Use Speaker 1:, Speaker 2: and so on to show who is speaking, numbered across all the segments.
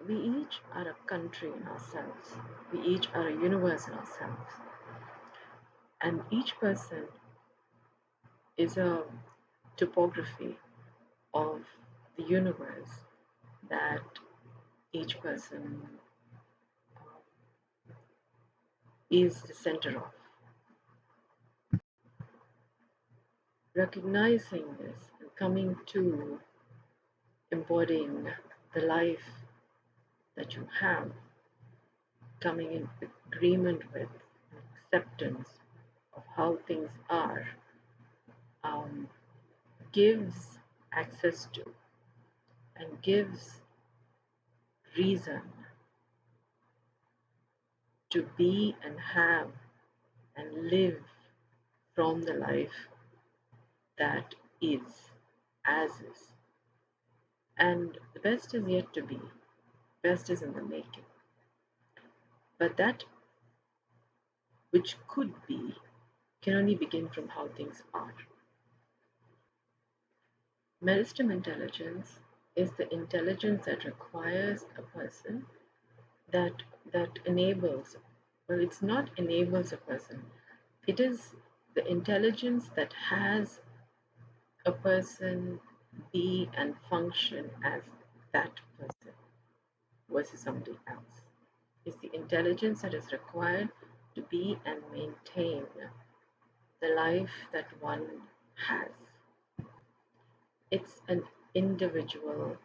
Speaker 1: we each are a country in ourselves. We each are a universe in ourselves. And each person is a topography of the universe that each person is the center of. Recognizing this and coming to embodying the life that you have, coming in agreement with acceptance of how things are, um, gives access to and gives reason to be and have and live from the life that is, as is. And the best is yet to be, best is in the making. But that which could be can only begin from how things are. Meristem intelligence is the intelligence that requires a person that enables, well, it's not enables a person, it is the intelligence that has a person be and function as that person versus somebody else. It's the intelligence that is required to be and maintain the life that one has. It's an individual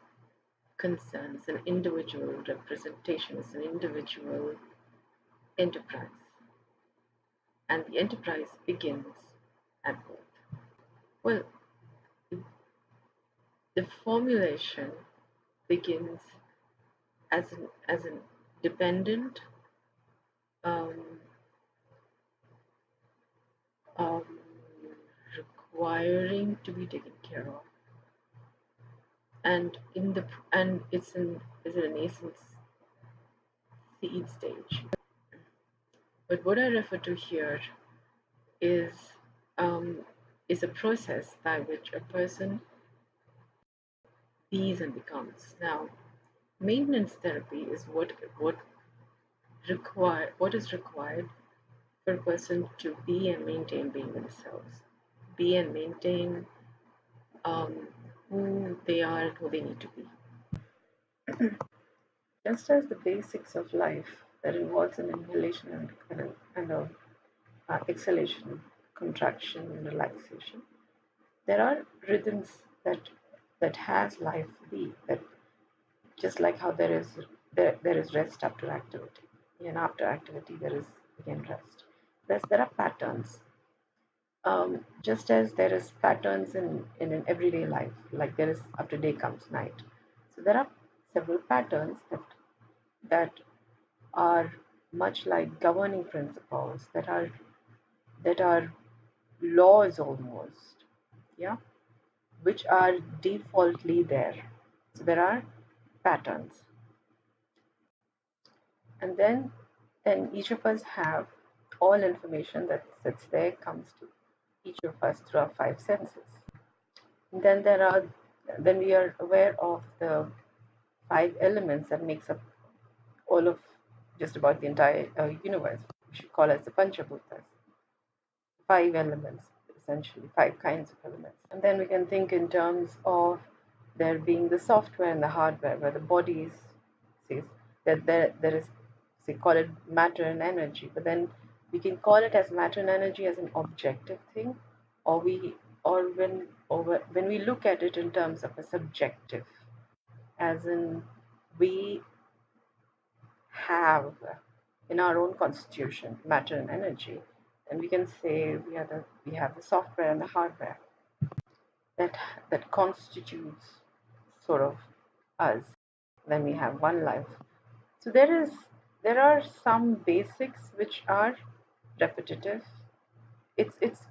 Speaker 1: concern, it's an individual representation, it's an individual enterprise. And the enterprise begins at birth. Well, the formulation begins as an dependent um, um, requiring to be taken care of, and it's in a nascent seed stage. But what I refer to here is um, is a process by which a person bees and becomes. Now, maintenance therapy is what is required for a person to be and maintain being themselves, be and maintain um, who they are and who they need to be. Just as the basics of life that involves an inhalation and a exhalation, contraction, and relaxation, there are rhythms that has life be that just like how there is rest after activity, and after activity there is again rest. There are patterns, just as there is patterns in an everyday life, like there is after day comes night. So there are several patterns that are much like governing principles that are laws almost, yeah, which are defaultly there. So there are patterns, and then each of us have all information that sits there comes to each of us through our five senses. And then we are aware of the five elements that makes up all of just about the entire universe. We should call as the Panchabhutas. Five elements, essentially, five kinds of elements. And then we can think in terms of there being the software and the hardware, where the bodies says that there is, say, call it matter and energy, but then we can call it as matter and energy as an objective thing, or when we look at it in terms of a subjective, as in we have in our own constitution matter and energy, and we can say we have the software and the hardware that constitutes sort of us. Then we have one life. So there are some basics which are repetitive. It's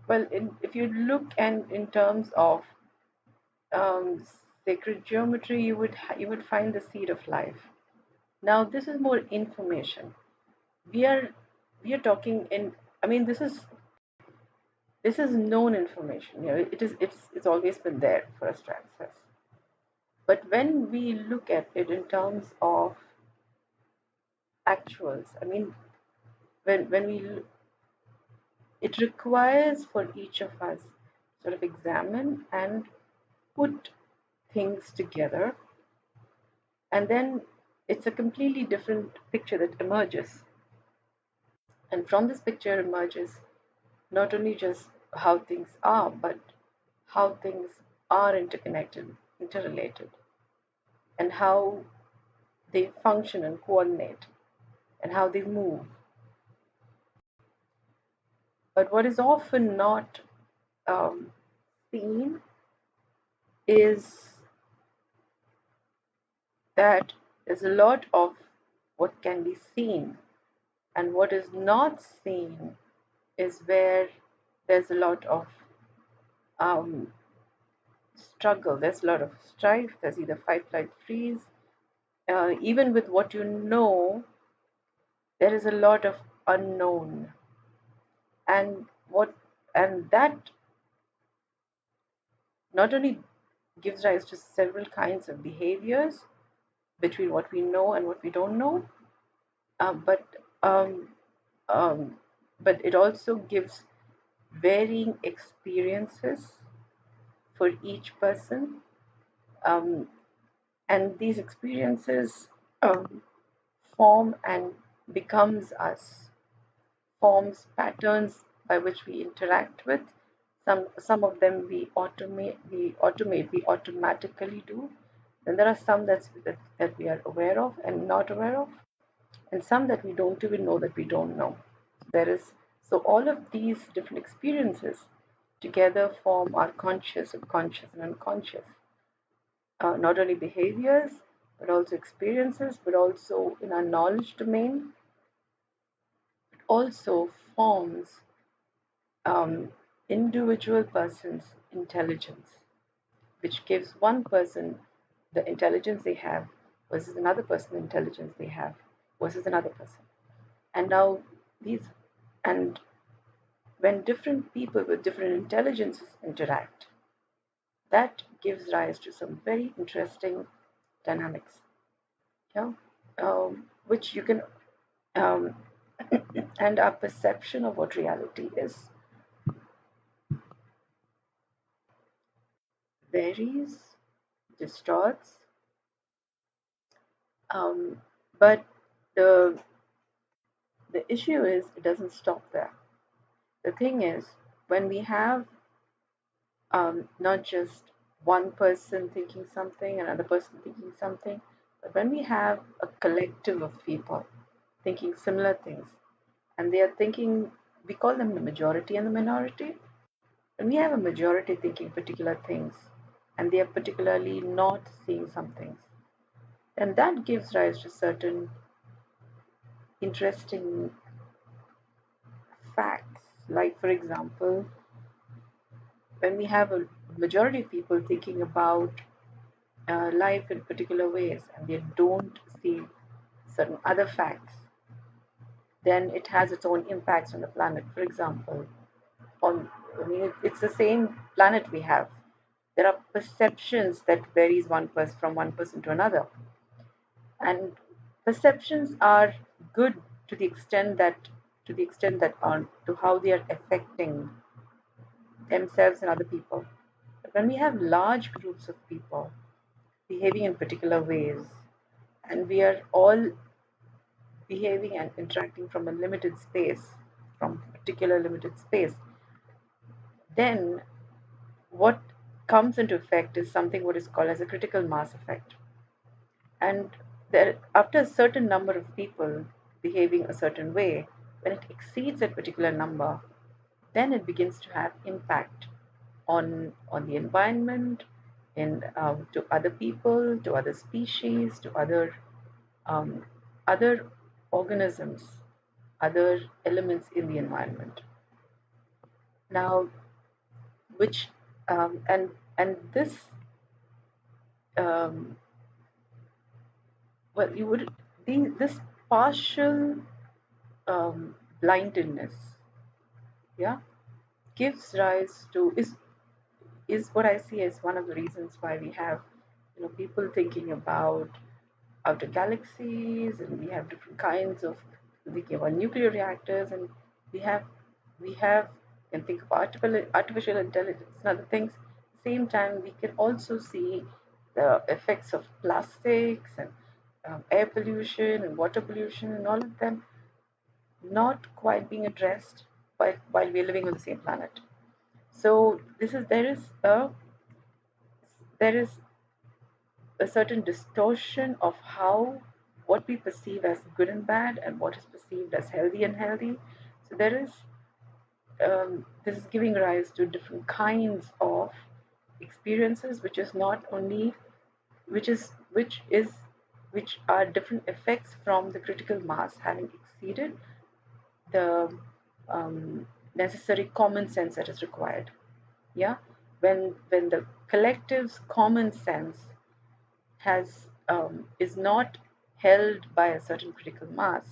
Speaker 1: well, if you look and in terms of um, sacred geometry, you would find the seed of life. Now this is more information. We are we are talking in. I mean, this is known information. It's always been there for us to access. But when we look at it in terms of actuals, I mean, when it requires for each of us sort of examine and put things together, and then it's a completely different picture that emerges. And from this picture emerges not only just how things are, but how things are interconnected, interrelated, and how they function and coordinate, and how they move. But what is often not um, seen is that there's a lot of what can be seen, and what is not seen is where there's a lot of um, struggle, there's a lot of strife, there's either fight, flight, freeze. Even with what you know, there is a lot of unknown, and what and that not only gives rise to several kinds of behaviors between what we know and what we don't know, but um, um, but it also gives varying experiences for each person, um, and these experiences um, form and becomes us, forms patterns by which we interact with. Some of them we automatically do. Then there are some that we are aware of and not aware of, and some that we don't even know that we don't know. There is So all of these different experiences together form our conscious, subconscious, and unconscious. Not only behaviors, but also experiences, but also in our knowledge domain, also forms individual person's intelligence, which gives one person the intelligence they have versus another person the intelligence they have versus another person. And now these and when different people with different intelligences interact, that gives rise to some very interesting dynamics. Yeah, which you can um, and our perception of what reality is varies, distorts, um, but the the issue is it doesn't stop there. The thing is, when we have not just one person thinking something, another person thinking something, but when we have a collective of people thinking similar things, and they are thinking, we call them the majority and the minority. When we have a majority thinking particular things, and they are particularly not seeing some things, then that gives rise to certain interesting facts. Like, for example, when we have a majority of people thinking about life in particular ways and they don't see certain other facts, then it has its own impacts on the planet. For example, on I mean, it's the same planet we have. There are perceptions that varies one person from one person to another, and perceptions are good to the extent that on to how they are affecting themselves and other people. But when we have large groups of people behaving in particular ways, and we are all behaving and interacting from a limited space, from a particular limited space, then what comes into effect is something what is called as a critical mass effect. And there, after a certain number of people behaving a certain way, when it exceeds a particular number, then it begins to have impact on the environment, in to other people, to other species, to um, other organisms, other elements in the environment. Now, which and this um, well, you would this partial blindness, yeah, gives rise to is what I see as one of the reasons why we have People thinking about outer galaxies, and we have different kinds of thinking about nuclear reactors, and we have we have can think of artificial intelligence and other things. At the same time, we can also see the effects of plastics and air pollution and water pollution and all of them not quite being addressed while we're living on the same planet. So this is there is a certain distortion of how what we perceive as good and bad and what is perceived as healthy and healthy. So this is giving rise to different kinds of experiences, which is not only which are different effects from the critical mass having exceeded the necessary common sense that is required. Yeah, when the collective's common sense has is not held by a certain critical mass,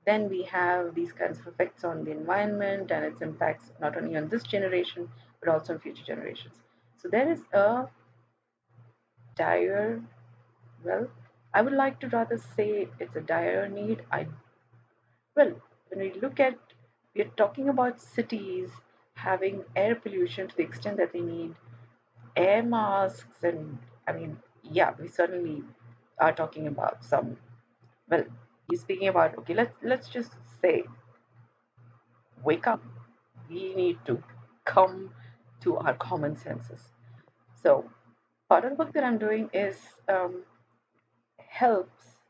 Speaker 1: then we have these kinds of effects on the environment and its impacts not only on this generation but also on future generations. So there is a dire, well, I would like to rather say it's a dire need. Well, when we look at, we're talking about cities having air pollution to the extent that they need air masks, and I mean, yeah, we certainly are talking about some. Well, you're speaking about, okay, let's just say, wake up. We need to come to our common senses. So part of the work that I'm doing is helps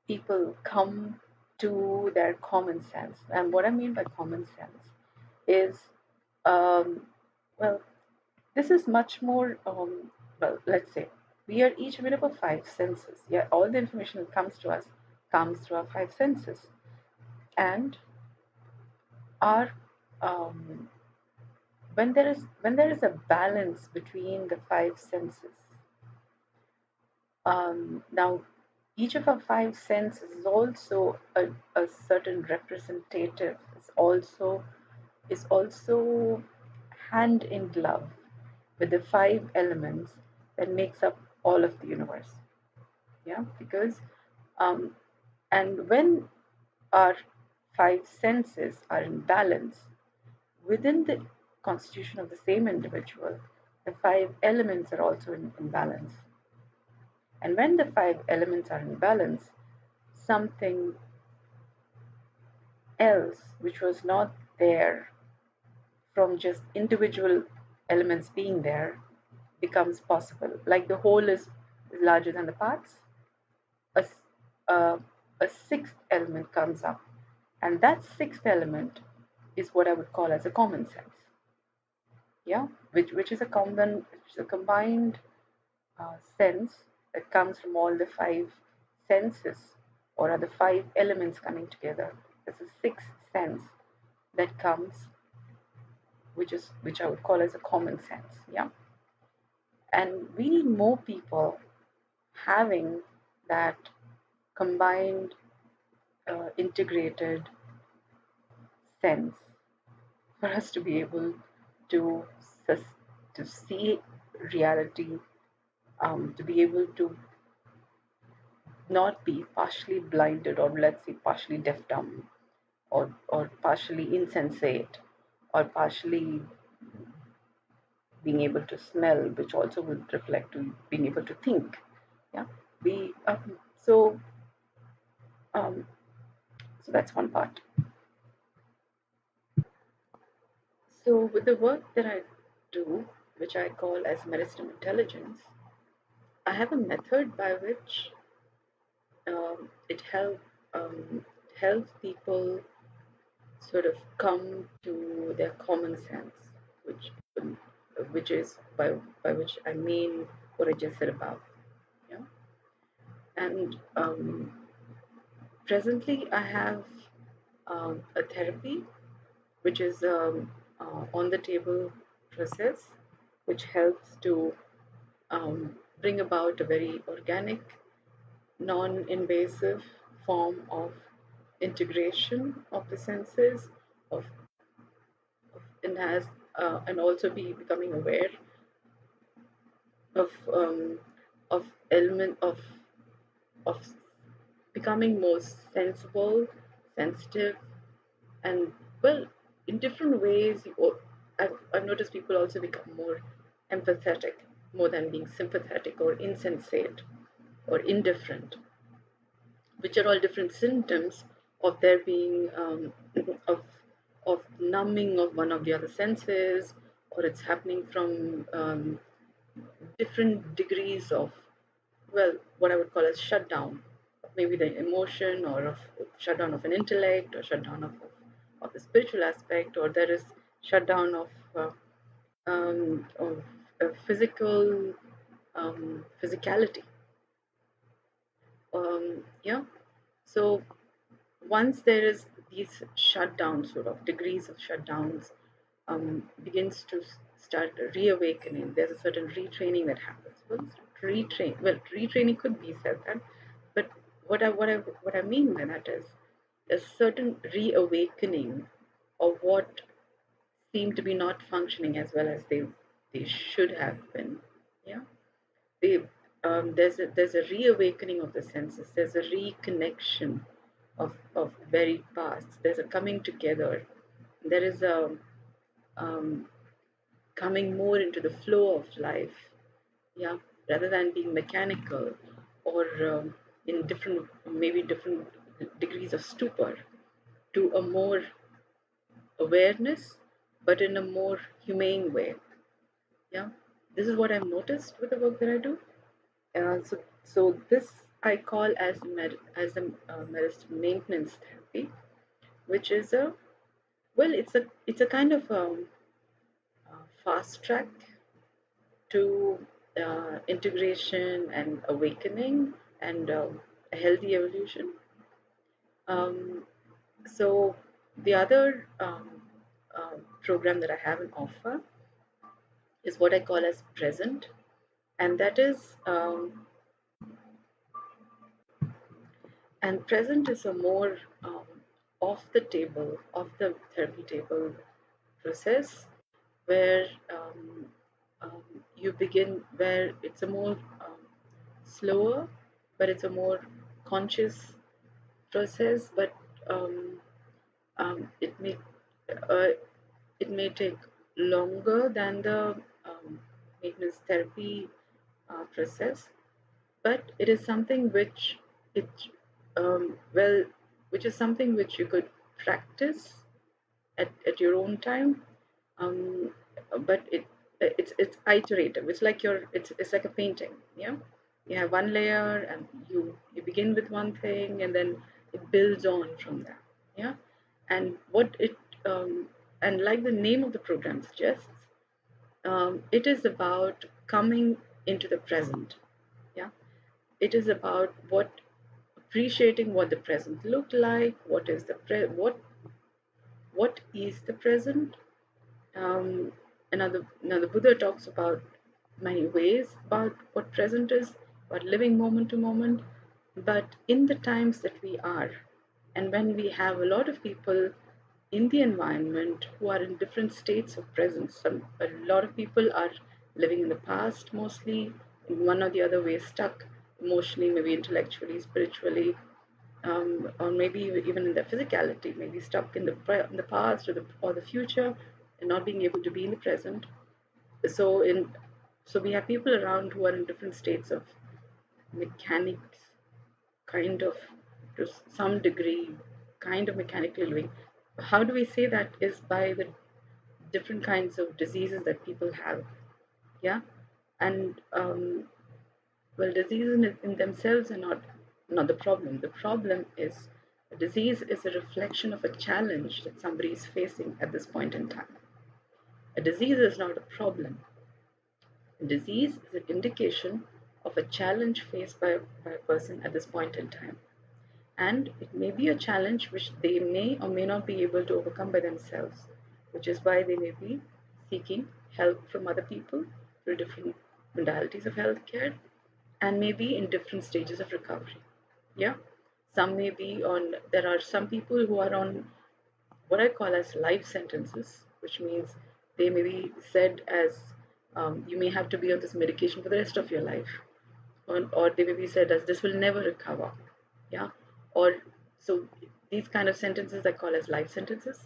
Speaker 1: people come to their common sense. And what I mean by common sense is, um, well, this is much more, well, let's say we are each made up of five senses. Yeah, all the information that comes to us comes through our five senses. And our when there is a balance between the five senses, now each of our five senses is also a certain representative, is also hand in glove with the five elements that makes up all of the universe. Yeah, because um, and when our five senses are in balance within the constitution of the same individual, the five elements are also in balance. And when the five elements are in balance, something else which was not there from just individual elements being there becomes possible. Like the whole is larger than the parts, a, uh, a sixth element comes up. And that sixth element is what I would call as a common sense. Yeah, which is a combined sense that comes from all the five senses, or are the five elements coming together. There's a sixth sense that comes, which I would call as a common sense. Yeah, and we need more people having that combined, integrated sense for us to be able to sus- to see reality, to be able to not be partially blinded, or let's say partially deaf dumb, or partially insensate, or partially being able to smell, which also would reflect to being able to think. Yeah, we um, so that's one part. So with the work that I do, which I call as meristem intelligence, I have a method by which it helps people sort of come to their common sense, which which is by which I mean what I just said above. Yeah, and presently I have a therapy which is on the table process, which helps to bring about a very organic, non-invasive form of integration of the senses, of and has and also be becoming aware of of element of becoming more sensible, sensitive, and well, in different ways. I've noticed people also become more empathetic, more than being sympathetic or insensate or indifferent, which are all different symptoms of there being of of numbing of one of the other senses, or it's happening from different degrees of, well, what I would call as shutdown, maybe the emotion, or of shutdown of an intellect, or shutdown of the spiritual aspect, or there is shutdown of physical physicality. Yeah. So once there is these shutdowns, sort of degrees of shutdowns, begins to start reawakening. There's a certain retraining that happens. Well, retrain. Well, retraining could be said that, but what I mean by that is a certain reawakening of what seem to be not functioning as well as they should have been. Yeah, they, there's a reawakening of the senses. There's a reconnection of very past. There's a coming together. There is a um, coming more into the flow of life, yeah, rather than being mechanical, or in different, maybe different degrees of stupor, to a more awareness, but in a more humane way. Yeah, this is what I've noticed with the work that I do. So this I call as medicine maintenance therapy, which is a, well, it's a kind of fast track to integration and awakening and a healthy evolution. Um, so the other program that I have in offer is what I call as present, and that is and present is a more off the table, off the therapy table process, where um, you begin, where it's a more slower, but it's a more conscious process. But um, it uh, may take longer than the maintenance therapy process, but it is something which it well, which is something which you could practice at your own time. um, but it's iterative. It's like it's like a painting. Yeah, you have one layer, and you begin with one thing, and then it builds on from there. Yeah, and what it and like the name of the program suggests, it is about coming into the present. Yeah, it is about what appreciating what the present looked like. What is the what is the present. um, now the Buddha talks about many ways about what present is, about living moment to moment. But in the times that we are, and when we have a lot of people in the environment who are in different states of presence, a lot of people are living in the past, mostly in one or the other way, stuck emotionally, maybe intellectually, spiritually, or maybe even in their physicality, maybe stuck in the past, or the future, and not being able to be in the present. So in so we have people around who are in different states of mechanics, kind of, to some degree, kind of mechanically living. How do we say that? Is by the different kinds of diseases that people have. Yeah, and well, diseases in themselves are not the problem. The problem is a disease is a reflection of a challenge that somebody is facing at this point in time. A disease is not a problem. A disease is an indication of a challenge faced by a person at this point in time. And it may be a challenge which they may or may not be able to overcome by themselves, which is why they may be seeking help from other people through different modalities of healthcare, and maybe in different stages of recovery. Yeah, some may be on, there are some people who are on what I call as life sentences, which means they may be said as You may have to be on this medication for the rest of your life, or they may be said as this will never recover. Yeah, or so these kind of sentences I call as life sentences.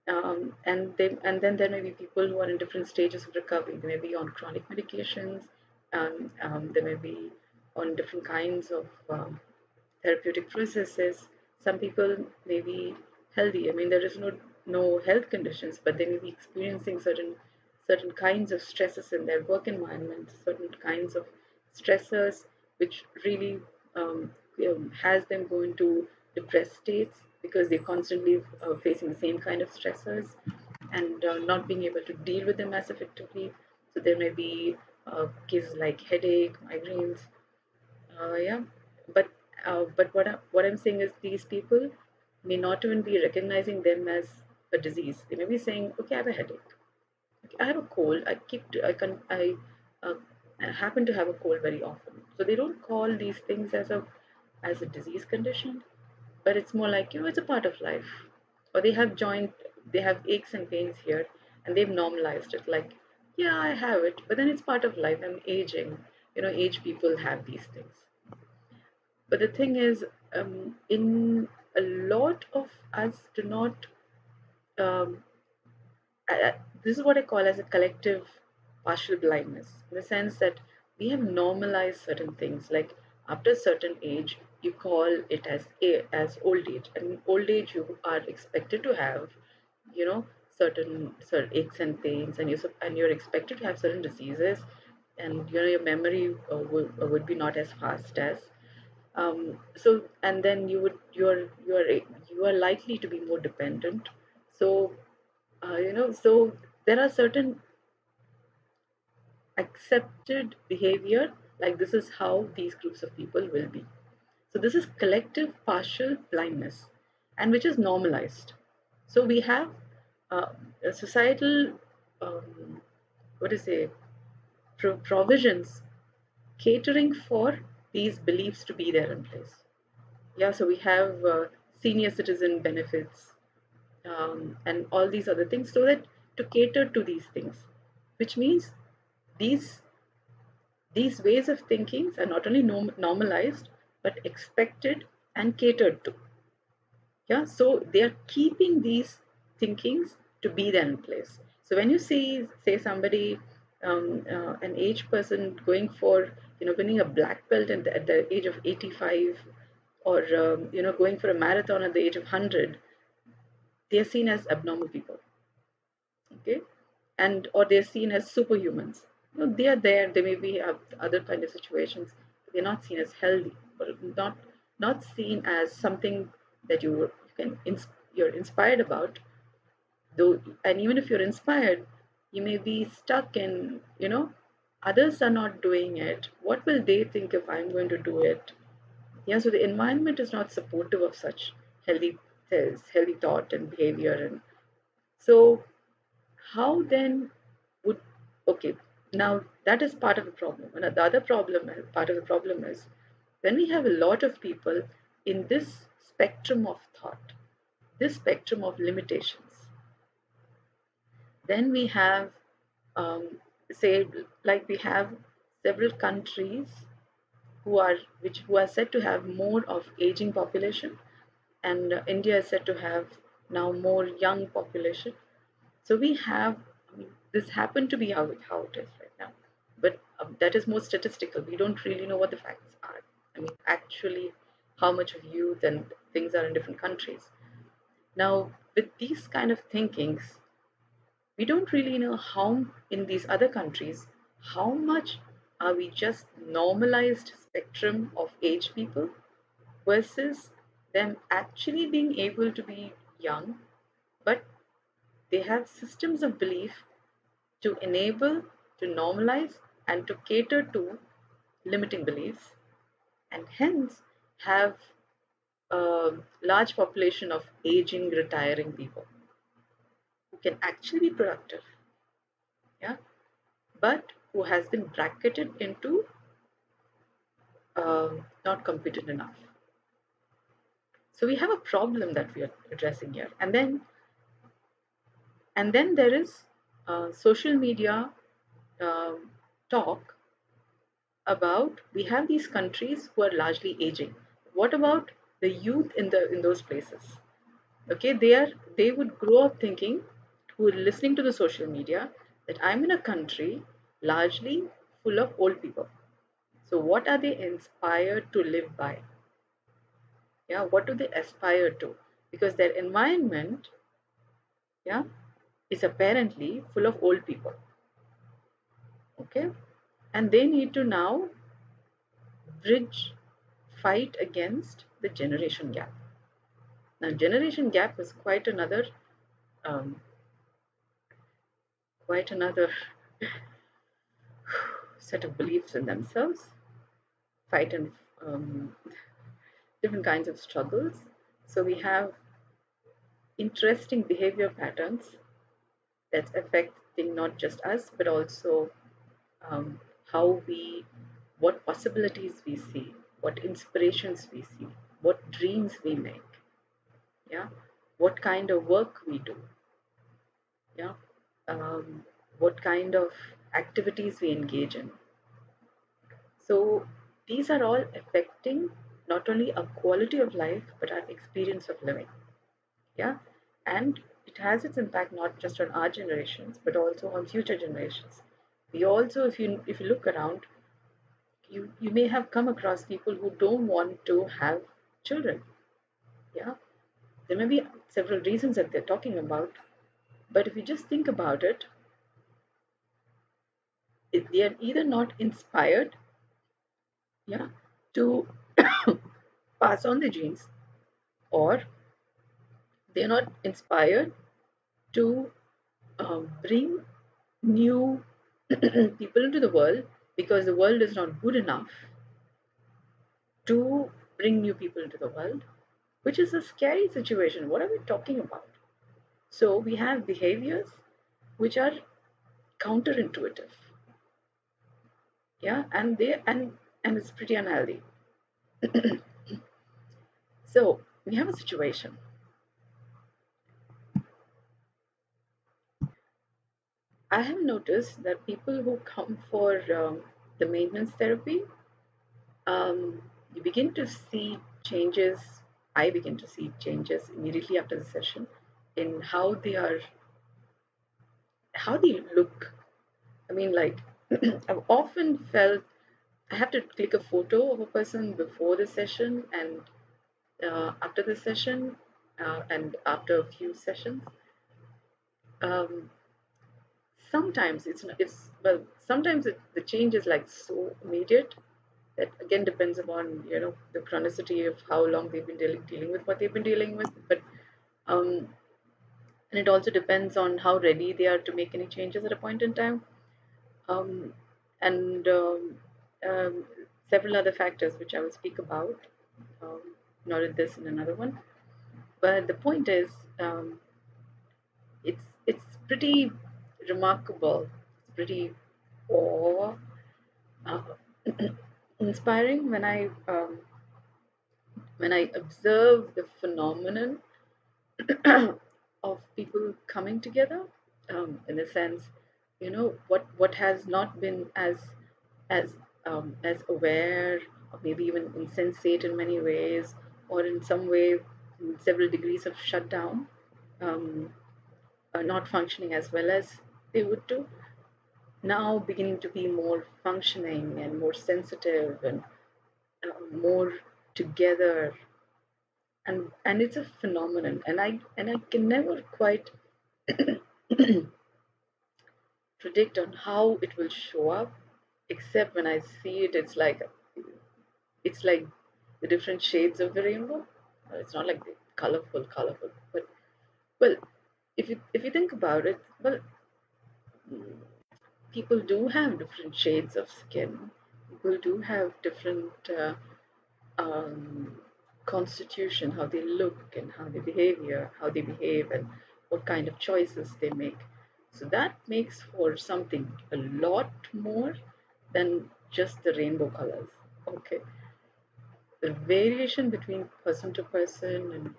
Speaker 1: And then there may be people who are in different stages of recovery. They may be on chronic medications, they may be on different kinds of therapeutic processes. Some people may be healthy. I mean, there is no health conditions, but they may be experiencing certain kinds of stresses in their work environment, certain kinds of stressors, which really has them go into depressed states because they're constantly facing the same kind of stressors and not being able to deal with them as effectively. So there may be cases like headache, migraines, yeah, but what I'm saying is these people may not even be recognizing them as a disease. They may be saying, okay, I have a headache. Okay, I have a cold. Uh, I happen to have a cold very often. So they don't call these things as a disease condition, but it's more like it's a part of life. Or they have aches and pains here, and they've normalized it. Like, yeah, I have it, but then it's part of life. I'm aging. Age people have these things. But the thing is, in a lot of us do not. Um, this is what I call as a collective partial blindness, in the sense that we have normalized certain things. Like after a certain age, you call it as old age, and in old age you are expected to have, you know, certain aches and pains, and you're expected to have certain diseases, and your memory would be not as fast as so and then you are likely to be more dependent. So so there are certain accepted behavior, like this is how these groups of people will be. So this is collective partial blindness, and which is normalized. So we have a societal what to say provisions catering for these beliefs to be there in place. Yeah, so we have senior citizen benefits, and all these other things, so that to cater to these things, which means these these ways of thinking are not only normalized but expected and catered to. Yeah, so they are keeping these thinkings to be there in place. So when you say somebody, an aged person going for winning a black belt at the age of 85, or going for a marathon at the age of 100, they are seen as abnormal people. Okay, and or they're seen as superhumans. They are there. They may be have other kind of situations. They're not seen as healthy, or not seen as something that you're inspired about. Though, and even if you're inspired, you may be stuck in others are not doing it. What will they think if I'm going to do it? Yeah, so the environment is not supportive of such healthy healthy thought and behavior, and so how then would okay, now that is part of the problem, and the other part of the problem is when we have a lot of people in this spectrum of thought, this spectrum of limitations, then we have say, like we have several countries who are said to have more of aging population, and India is said to have now more young population. So we have, I mean, this happened to be how it is right now, but that is more statistical. We don't really know what the facts are. I mean, actually, how much of youth and things are in different countries. Now, with these kind of thinkings, we don't really know how in these other countries, how much are we just normalized spectrum of age people versus them actually being able to be young, but they have systems of belief to enable, to normalize, and to cater to limiting beliefs, and hence have a large population of aging, retiring people who can actually be productive, yeah, but who has been bracketed into not competent enough. So we have a problem that we are addressing here, and then there is social media um, talk about, we have these countries who are largely aging. What about the youth in those places? Okay, they would grow up thinking, who are listening to the social media, that I'm in a country largely full of old people. So what are they inspired to live by? Yeah, what do they aspire to? Because their environment, yeah, is apparently full of old people. Okay, and they need to now bridge, fight against the generation gap. Now, generation gap is um, quite another set of beliefs in themselves. Fight and um, different kinds of struggles. So we have interesting behavior patterns that's affecting not just us, but also um, how we, what possibilities we see, what inspirations we see, what dreams we make, yeah, what kind of work we do, yeah, what kind of activities we engage in. So these are all affecting not only our quality of life but our experience of living. Yeah, and it has its impact not just on our generations but also on future generations. We also, if you look around, you may have come across people who don't want to have children. Yeah, there may be several reasons that they're talking about, but if you just think about it, they are either not inspired, yeah, to pass on the genes, or they're not inspired to bring new people into the world, because the world is not good enough to bring new people into the world, which is a scary situation. What are we talking about? So we have behaviors which are counterintuitive, yeah, and it's pretty unhealthy. So we have a situation. I have noticed that people who come for the maintenance therapy, um, you begin to see changes. I begin to see changes immediately after the session in how they look. I mean, like, I've often felt I have to click a photo of a person before the session and after the session, and after a few sessions. Um, Sometimes it's well, sometimes the change is like so immediate. That again depends upon, the chronicity of how long they've been dealing with what they've been dealing with. But um, and it also depends on how ready they are to make any changes at a point in time. Um, and um, Several other factors which I will speak about, um, not in this, in another one. But the point is, it's pretty remarkable. It's pretty awe uh, inspiring when I observe the phenomenon of people coming together, in a sense, what has not been as as aware, or maybe even insensate in many ways, or in some way several degrees of shutdown, um, are not functioning as well as they would do, now beginning to be more functioning and more sensitive and more together. And it's a phenomenon, and I can never quite predict on how it will show up, except when I see it, it's like the different shades of the rainbow. It's not like the colorful, but well, if you think about it, well, people do have different shades of skin. People do have different um, constitution, how they look and how they behave, and what kind of choices they make. So that makes for something a lot more than just the rainbow colors. Okay, the variation between person to person, and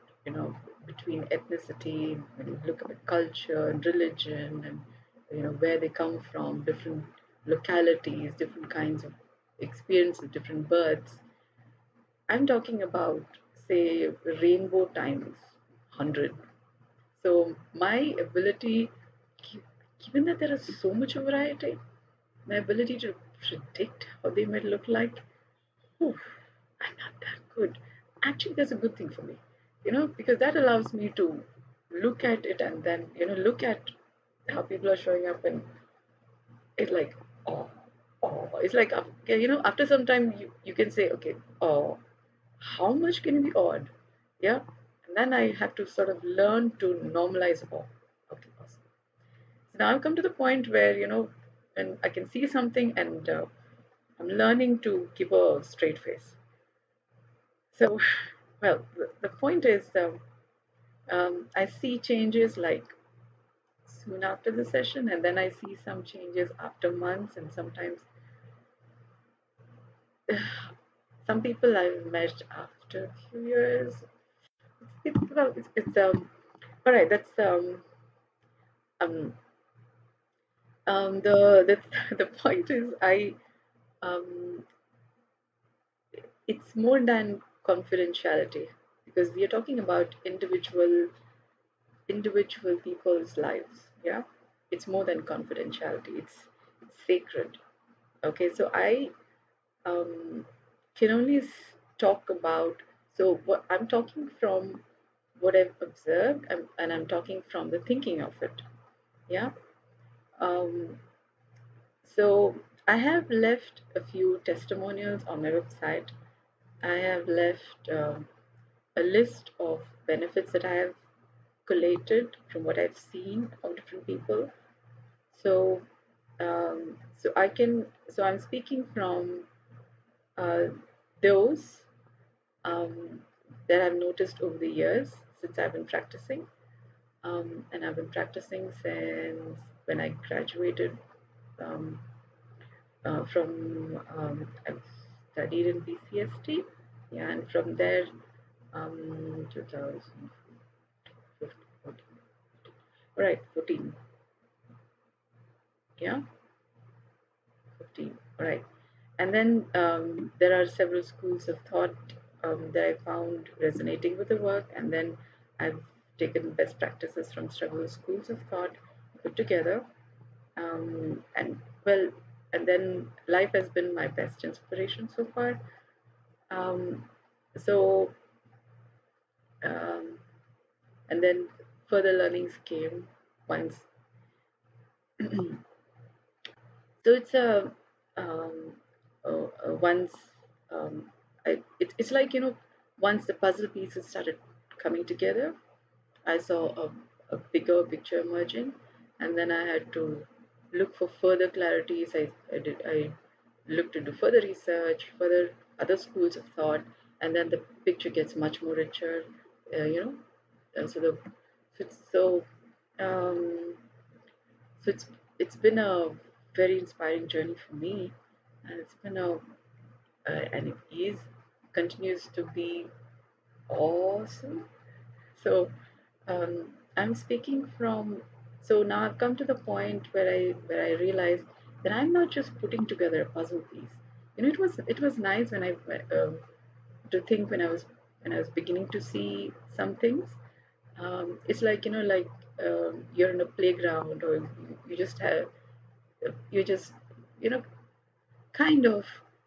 Speaker 1: between ethnicity, when you look at culture and religion, and where they come from, different. localities, different kinds of experiences, different births. I'm talking about, say, rainbow times 100. So my ability, gi- given that there is so much variety, my ability to predict how they might look like, oof, I'm not that good. Actually, that's a good thing for me, because that allows me to look at it and then, look at how people are showing up, and it's like, oh, it's like, okay, after some time, you can say, okay, oh, how much can be odd? Yeah. And then I have to sort of learn to normalize awe. Okay, awesome. So now I've come to the point where, and I can see something, and I'm learning to keep a straight face. So, well, the point is, I see changes like soon after the session, and then I see some changes after months, and sometimes some people I've met after a few years. It's all right. That's um the the point is um it's more than confidentiality, because we are talking about individual people's lives. Yeah, it's more than confidentiality. It's sacred. Okay, so I um, can only talk about, so what I'm talking from what I've observed, and I'm talking from the thinking of it. Yeah. Um, so I have left a few testimonials on my website. I have left a list of benefits that I have collated from what I've seen of different people. So, so I'm speaking from uh, those um, that I've noticed over the years since I've been practicing. And I've been practicing since when I graduated um, I've studied in BCST. Yeah, and from there, 2015, right, 14, yeah, 15, right. And then there are several schools of thought that I found resonating with the work, and then I've taken best practices from several schools of thought put together. And well, and then life has been my best inspiration so far. Um, so, um, and then further learnings came once. So it's a once it's like, once the puzzle pieces started coming together, I saw a bigger picture emerging, and then I had to look for further clarities. I looked into further research, further other schools of thought, and then the picture gets much more richer. You know, and so the so it's so um, so it's been a very inspiring journey for me, and it's been a and it is continues to be awesome. So I'm speaking from, so now I've come to the point where I realize that I'm not just putting together a puzzle piece. It was nice when I to think when I was beginning to see some things. It's like, you're in a playground, or you just have you just you know kind of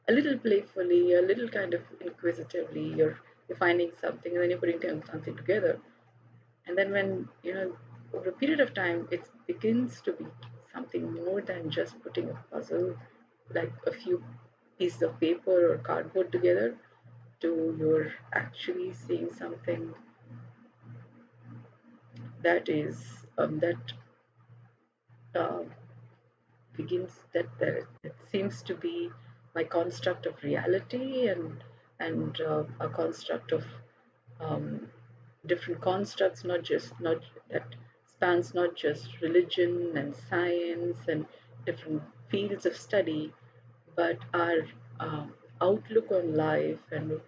Speaker 1: a little playfully, a little kind of inquisitively, you're finding something, and then you're putting something together. And then when, over a period of time, it begins to be something more than just putting a puzzle, like a few pieces of paper or cardboard together, to you're actually seeing something that is that uh, begins that seems to be my construct of reality, and a construct of um, different constructs, not that spans not just religion and science and different fields of study, but our outlook on life, and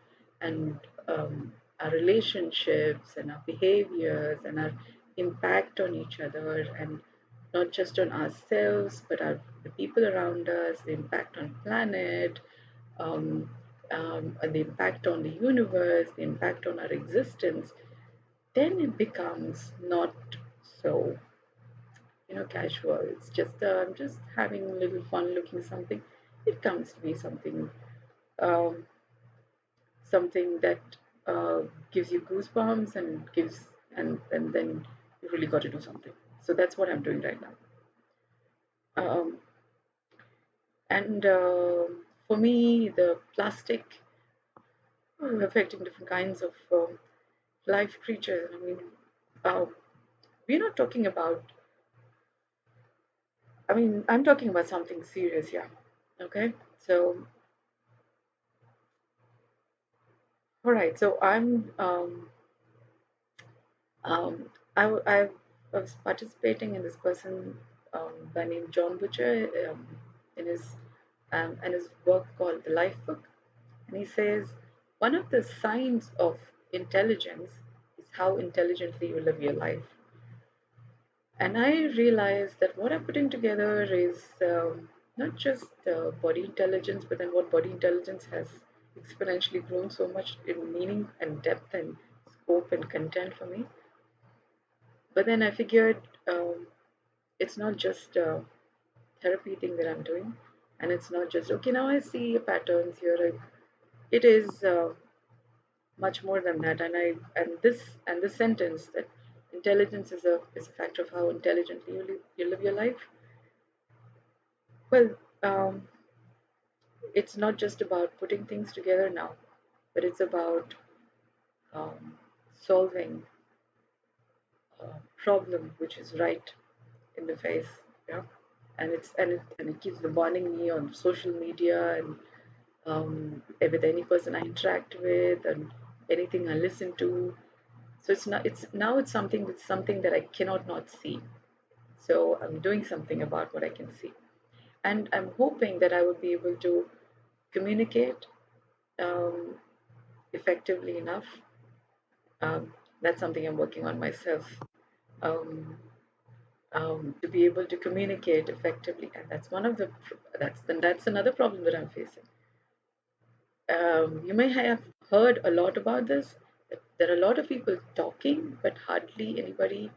Speaker 1: our relationships and our behaviors and our impact on each other, and not just on ourselves, but the people around us, the impact on planet, um, and the impact on the universe, the impact on our existence, then it becomes not so, casual. It's just I'm just having a little fun looking something. It comes to be um, something that uh, gives you goosebumps and gives and then you really got to do something. So that's what I'm doing right now. Um, and For me, the plastic affecting different kinds of life creatures. I mean, uh, we're not talking about. I mean, I'm talking about something serious here. Okay, so all right, so um, I was participating in this person by name John Butcher in his and his work called The Life Book, and he says one of the signs of intelligence is how intelligently you live your life. And I realized that what I'm putting together is not just body intelligence, but then what body intelligence has exponentially grown so much in meaning and depth and scope and content for me. But then I figured it's not just a therapy thing that I'm doing, and it's not just okay. Now I see patterns here. It is much more than that, and this sentence that intelligence is a factor of how intelligently you live your life. Well, it's not just about putting things together now, but it's about um, solving a problem which is right in the face. Yeah, and it keeps bombarding me on social media and with any person I interact with and anything I listen to. So it's something that I cannot not see. So I'm doing something about what I can see, and I'm hoping that I will be able to communicate um, effectively enough. That's something I'm working on myself. Um, to be able to communicate effectively, and that's one of the that's another problem that I'm facing. You may have heard a lot about this. That there are a lot of people talking, but hardly anybody.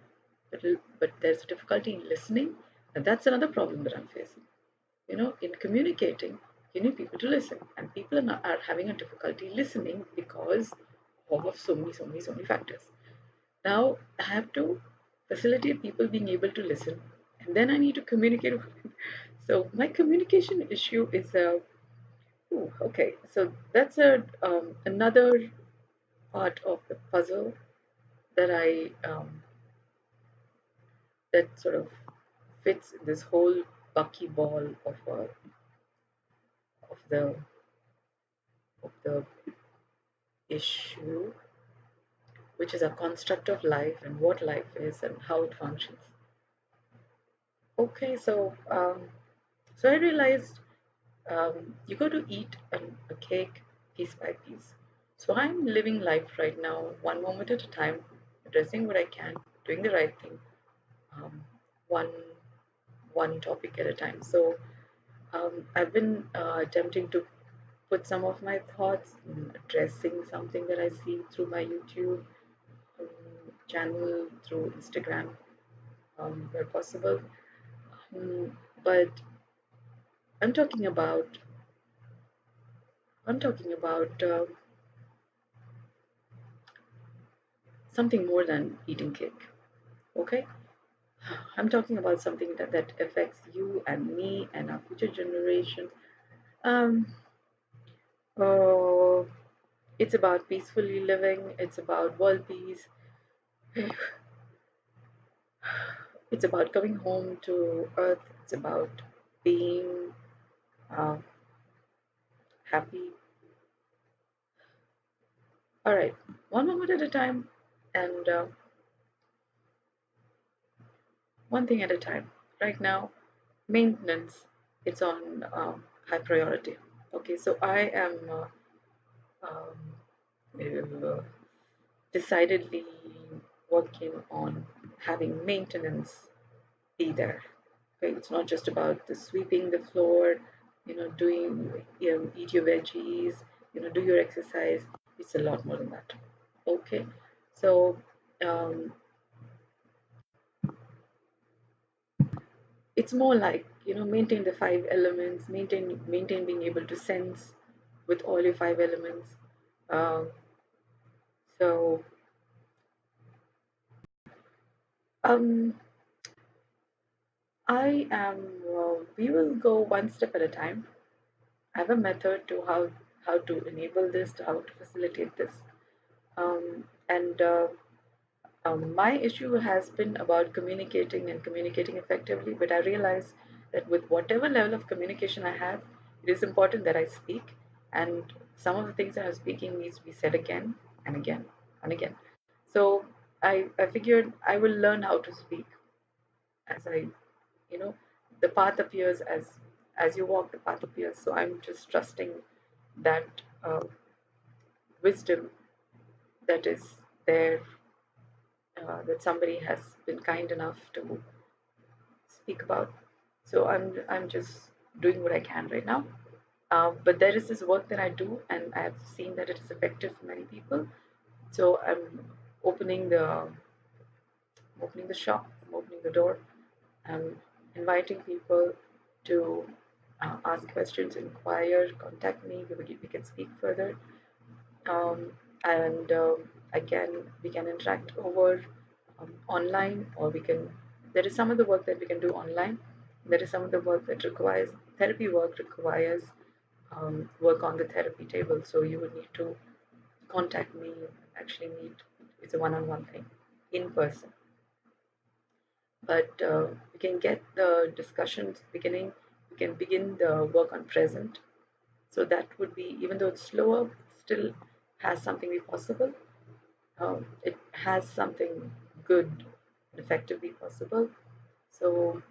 Speaker 1: But there's difficulty in listening, and that's another problem that I'm facing. In communicating, you need people to listen, and people are having a difficulty listening because of so many factors. Now I have to facilitate people being able to listen, and then I need to communicate. So my communication issue is a ooh, okay. So that's a another part of the puzzle that I that sort of fits in this whole buckyball of the issue, which is a construct of life and what life is and how it functions. Okay, so I realized you got to eat a cake piece by piece. So I'm living life right now, one moment at a time, addressing what I can, doing the right thing, um, one one topic at a time. So I've been attempting to put some of my thoughts in addressing something that I see through my YouTube channel, through Instagram, where possible. But I'm talking about I'm talking about something more than eating cake. Okay, I'm talking about something that affects you and me and our future generations. Um, uh, it's about peacefully living. It's about world peace. It's about coming home to Earth. It's about being uh, happy. All right, one moment at a time, and one thing at a time. Right now, maintenance. It's on high priority. Okay, so I am uh, decidedly working on having maintenance be there. Okay, it's not just about the sweeping the floor, doing, eat your veggies, do your exercise. It's a lot more than that. Okay, so um, it's more like, maintain the five elements, maintain being able to sense with all your five elements. Um, so um, we will go one step at a time. I have a method to how to enable this, to how to facilitate this. And My issue has been about communicating and communicating effectively, but I realize that with whatever level of communication I have, it is important that I speak, and some of the things that I'm speaking needs to be said again and again and again. So I figured I will learn how to speak as you know, the path appears as you walk, the path appears. So I'm just trusting that wisdom that is there, that somebody has been kind enough to speak about. So I'm just doing what I can right now. But there is this work that I do, and I've seen that it is effective for many people. So opening the opening the shop, I'm opening the door, I'm inviting people to ask questions, inquire, contact me. We can speak further, and again we can interact over online, or we can. There is some of the work that we can do online. There is some of the work that requires therapy. Work requires work on the therapy table. So you would need to contact me, actually meet. It's a one-on-one thing, in person. But we can get the discussions beginning. We can begin the work on present. So that would be, even though it's slower, still has something be possible. It has something good and effectively possible. So,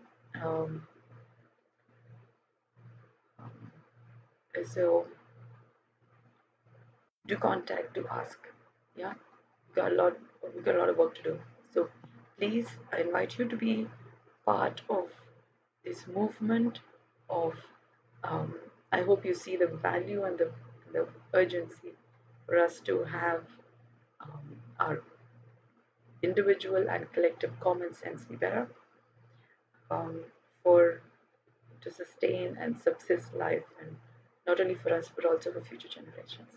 Speaker 1: um, so do contact, do ask. Yeah, we got a lot. We got a lot of work to do. So please, I invite you to be part of this movement of. Um, I hope you see the value and the urgency for us to have our individual and collective common sense be better, um, for to sustain and subsist life, and not only for us but also for future generations.